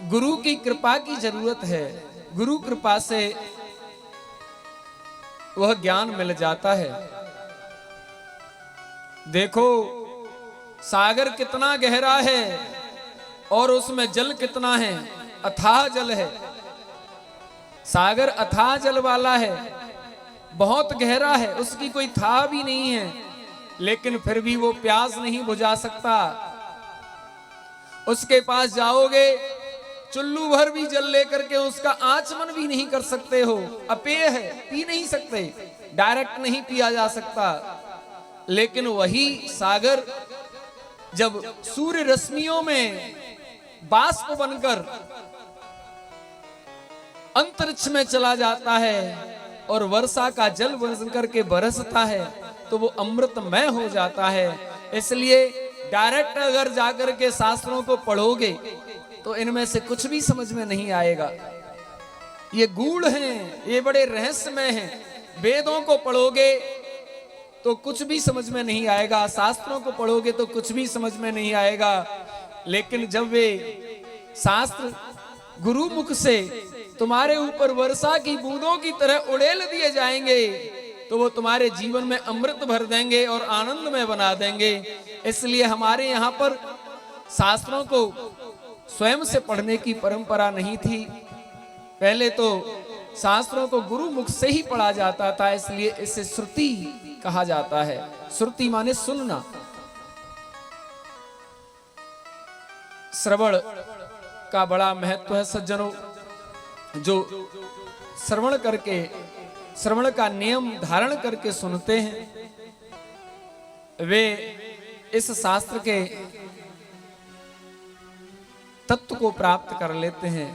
गुरु की कृपा की जरूरत है। गुरु कृपा से वह ज्ञान मिल जाता है। देखो सागर कितना गहरा है और उसमें जल कितना है, अथाह जल है। सागर अथाह जल वाला है, बहुत गहरा है, उसकी कोई था भी नहीं है, लेकिन फिर भी वो प्यास नहीं बुझा सकता। उसके पास जाओगे, चुल्लू भर भी जल लेकर के उसका आचमन भी नहीं कर सकते हो। अपेय है, पी नहीं सकते, डायरेक्ट नहीं पिया जा सकता। लेकिन वही सागर जब सूर्य रश्मियों में बाष्प बनकर अंतरिक्ष में चला जाता है और वर्षा का जल बनकर के बरसता है, तो वो अमृतमय हो जाता है। इसलिए डायरेक्ट अगर जाकर के शास्त्रों को पढ़ोगे तो इनमें से कुछ भी समझ में नहीं आएगा। ये गूढ़ हैं, ये बड़े रहस्यमय हैं। वेदों को पढ़ोगे तो कुछ भी समझ में नहीं आएगा, शास्त्रों को पढ़ोगे तो कुछ भी समझ में नहीं आएगा। लेकिन जब वे शास्त्र गुरु मुख से तुम्हारे ऊपर वर्षा की बूंदों की तरह उड़ेल दिए जाएंगे, तो वो तुम्हारे जीवन में अमृत भर देंगे और आनंद में बना देंगे। इसलिए हमारे यहाँ पर शास्त्रों को स्वयं से पढ़ने की परंपरा नहीं थी। पहले तो शास्त्रों को गुरु मुख से ही पढ़ा जाता था, इसलिए इसे श्रुति कहा जाता है। श्रुति माने सुनना। श्रवण का बड़ा महत्व है सज्जनों। जो श्रवण करके, श्रवण का नियम धारण करके सुनते हैं, वे इस शास्त्र के तत्व को प्राप्त कर लेते हैं।